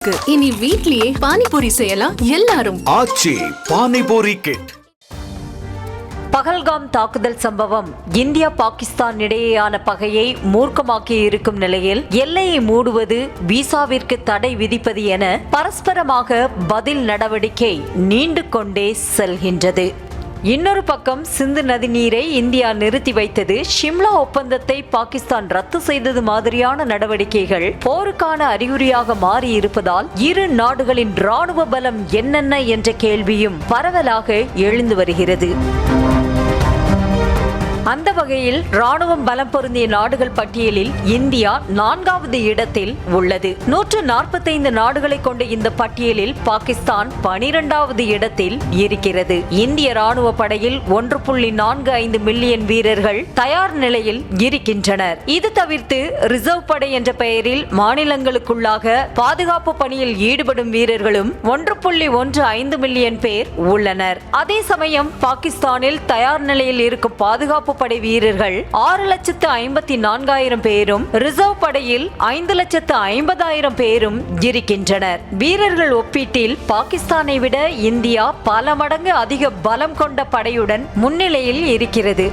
இருக்கு. இனி வீட்லயே பானிபூரி செய்யலாம் எல்லாரும். ஆச்சி பானிபூரி கிட். பகல்காம் தாக்குதல் சம்பவம் இந்தியா பாகிஸ்தான் இடையேயான பகையை மூர்க்கமாக்கி இருக்கும் நிலையில் எல்லையை மூடுவது, விசாவிற்கு தடை விதிப்பது என பரஸ்பரமாக பதில் நடவடிக்கை நீண்டு கொண்டே செல்கின்றது. இன்னொரு பக்கம் சிந்து நதி நீரை இந்தியா நிறுத்தி வைத்தது, ஷிம்லா ஒப்பந்தத்தை பாகிஸ்தான் ரத்து செய்தது மாதிரியான நடவடிக்கைகள் போருக்கான அறிகுறியாக மாறி இருப்பதால் இரு நாடுகளின் ராணுவ பலம் என்னென்ன என்ற கேள்வியும் பரவலாக எழுந்து வருகிறது. அந்த வகையில் ராணுவம் பலம் பொருந்திய நாடுகள் பட்டியலில் இந்தியா 4வது இடத்தில் உள்ளது. 145 நாடுகளை கொண்ட இந்த பட்டியலில் பாகிஸ்தான் 12வது இடத்தில் இருக்கிறது. இந்திய ராணுவ படையில் 1.45 மில்லியன் வீரர்கள் தயார் நிலையில் இருக்கின்றனர். இது தவிர்த்து ரிசர்வ் படை என்ற பெயரில் மாநிலங்களுக்குள்ளாக பாதுகாப்பு பணியில் ஈடுபடும் வீரர்களும் 1.15 மில்லியன் பேர் உள்ளனர். அதே சமயம் பாகிஸ்தானில் தயார் நிலையில் இருக்கும் பாதுகாப்பு படை வீரர்கள் 6,54,000 பேரும், ரிசர்வ் படையில் 5,50,000 பேரும் இருக்கின்றனர். வீரர்கள் ஒப்பீட்டில் பாகிஸ்தானை விட இந்தியா பல மடங்கு அதிக பலம் கொண்ட படையுடன் முன்னிலையில் இருக்கிறது.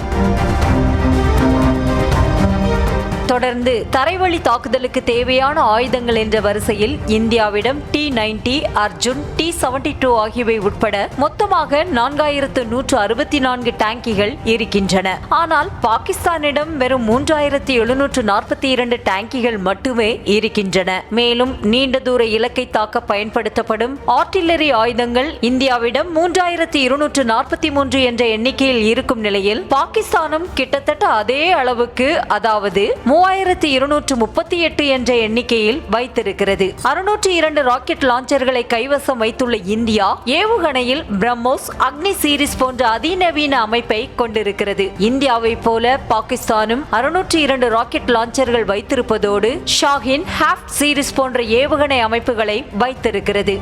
தொடர்ந்து தரைவழி தாக்குதலுக்கு தேவையான ஆயுதங்கள் என்ற வரிசையில் இந்தியாவிடம் T-90, அர்ஜுன், T-72 ஆகியவை உட்பட மொத்தமாக 4164 டேங்கிகள் இருக்கின்றன. ஆனால் பாகிஸ்தானிடம் வெறும் 3742 டேங்கிகள் மட்டுமே இருக்கின்றன. மேலும் நீண்ட தூர இலக்கை தாக்க பயன்படுத்தப்படும் ஆர்ட்டிலரி ஆயுதங்கள் இந்தியாவிடம் 3243 என்ற எண்ணிக்கையில் இருக்கும் நிலையில் பாகிஸ்தானும் கிட்டத்தட்ட அதே அளவுக்கு, அதாவது 3238 என்ற எண்ணிக்கையில் வைத்திருக்கிறது. 602 ராக்கெட் லான்ச்சர்களை கைவசம் வைத்துள்ள இந்தியா ஏவுகணையில் பிரம்மோஸ், அக்னி சீரிஸ் போன்ற அதிநவீன அமைப்பை கொண்டிருக்கிறது. இந்தியாவை போல பாகிஸ்தானும் 602 ராக்கெட் லான்ச்சர்கள் வைத்திருப்பதோடு ஷாஹின், ஹாஃப்ட் சீரிஸ் போன்ற ஏவுகணை அமைப்புகளை வைத்திருக்கிறது.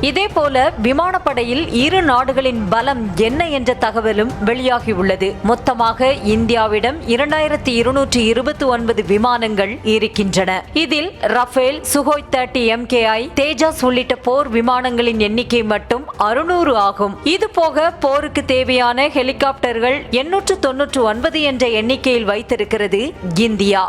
இதேபோல விமானப்படையில் இரு நாடுகளின் பலம் என்ன என்ற தகவலும் வெளியாகியுள்ளது. மொத்தமாக இந்தியாவிடம் 2229 விமானங்கள் இருக்கின்றன. இதில் ரஃபேல், சுகோய் 30 MKI, தேஜாஸ் உள்ளிட்ட போர் விமானங்களின் எண்ணிக்கை மட்டும் 600 ஆகும். இது போக போருக்கு தேவையான ஹெலிகாப்டர்கள் 899 என்ற எண்ணிக்கையில் வைத்திருக்கிறது இந்தியா.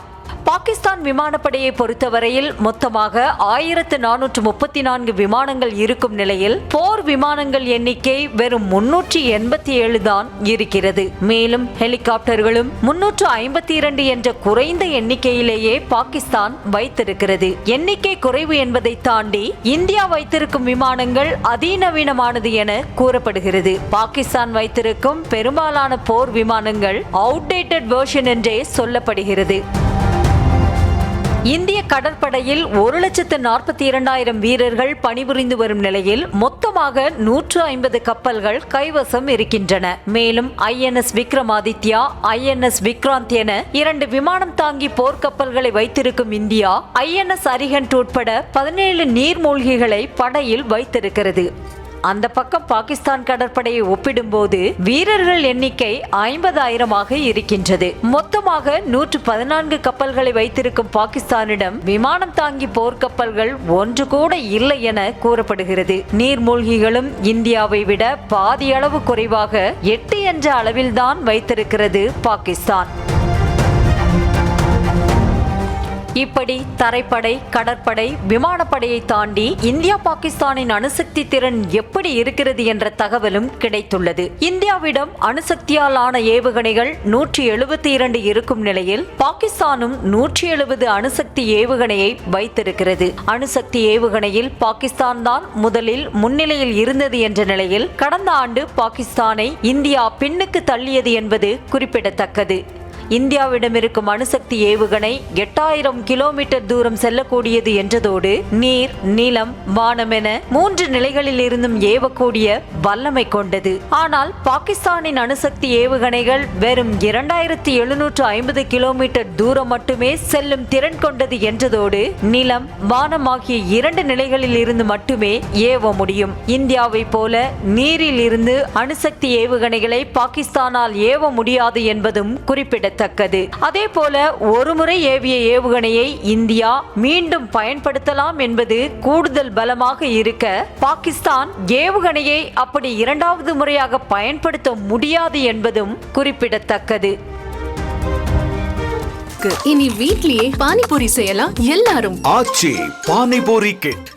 பாகிஸ்தான் விமானப்படையை பொறுத்தவரையில் மொத்தமாக 1434 விமானங்கள் இருக்கும் நிலையில் போர் விமானங்கள் எண்ணிக்கை வெறும் 387 தான் இருக்கிறது. மேலும் ஹெலிகாப்டர்களும் 352 என்ற குறைந்த எண்ணிக்கையிலேயே பாகிஸ்தான் வைத்திருக்கிறது. எண்ணிக்கை குறைவு என்பதை தாண்டி இந்தியா வைத்திருக்கும் விமானங்கள் அதிநவீனமானது என கூறப்படுகிறது. பாகிஸ்தான் வைத்திருக்கும் பெரும்பாலான போர் விமானங்கள் அவுட்டேட்டட் வெர்ஷன் என்றே சொல்லப்படுகிறது. இந்திய கடற்படையில் 1,42,000 வீரர்கள் பணிபுரிந்து வரும் நிலையில் மொத்தமாக 150 கப்பல்கள் கைவசம் இருக்கின்றன. மேலும் INS விக்ரமாதித்யா, INS விக்ராந்த் என 2 விமானம் தாங்கி போர்க்கப்பல்களை வைத்திருக்கும் இந்தியா INS அரிஹண்ட் உட்பட 17 நீர்மூழ்கிகளை படையில் வைத்திருக்கிறது. அந்த பக்கம் பாகிஸ்தான் கடற்படையை ஒப்பிடும்போது வீரர்கள் எண்ணிக்கை 50,000 இருக்கின்றது. மொத்தமாக 114 கப்பல்களை வைத்திருக்கும் பாகிஸ்தானிடம் விமானம் தாங்கி போர்க்கப்பல்கள் ஒன்று கூட இல்லை என கூறப்படுகிறது. நீர்மூழ்கிகளும் இந்தியாவை விட பாதி அளவு குறைவாக 8 என்ற அளவில்தான் வைத்திருக்கிறது பாகிஸ்தான். இப்படி தரைப்படை, கடற்படை, விமானப்படையை தாண்டி இந்தியா பாகிஸ்தானின் அணுசக்தி திறன் எப்படி இருக்கிறது என்ற தகவலும் கிடைத்துள்ளது. இந்தியாவிடம் அணுசக்தியால் ஆன ஏவுகணைகள் 172 இருக்கும் நிலையில் பாகிஸ்தானும் 170 அணுசக்தி ஏவுகணையை வைத்திருக்கிறது. அணுசக்தி ஏவுகணையில் பாகிஸ்தான் தான் முதலில் முன்னிலையில் இருந்தது என்ற நிலையில் கடந்த ஆண்டு பாகிஸ்தானை இந்தியா பின்னுக்கு தள்ளியது என்பது குறிப்பிடத்தக்கது. இந்தியாவிடம் இருக்கும் அணுசக்தி ஏவுகணை 8000 கிலோமீட்டர் தூரம் செல்லக்கூடியது என்றதோடு நீர், நிலம், வானம் என 3 நிலைகளில் இருந்தும் ஏவக்கூடிய வல்லமை கொண்டது. ஆனால் பாகிஸ்தானின் அணுசக்தி ஏவுகணைகள் வெறும் 2750 கிலோமீட்டர் தூரம் மட்டுமே செல்லும் திறன் கொண்டது என்றதோடு நிலம், வானம் ஆகிய 2 நிலைகளில் இருந்து மட்டுமே ஏவ முடியும். இந்தியாவை போல நீரில் இருந்து அணுசக்தி ஏவுகணைகளை பாகிஸ்தானால் ஏவ முடியாது என்பதும் குறிப்பிடத்தக்கது. குறிப்பிடத்தக்கது. அதே போல ஒருமுறை ஏவிய ஏவுகணையை இந்தியா மீண்டும் பயன்படுத்தலாம் என்பது கூடுதல் பலமாக இருக்க, பாகிஸ்தான் ஏவுகணையை அப்படி இரண்டாவது முறையாக பயன்படுத்த முடியாது என்பதும் குறிப்பிடத்தக்கது. இனி வீட்லயே பானிபூரி செய்யலாம் எல்லாரும். ஆச்சி பானிபூரி கிட்.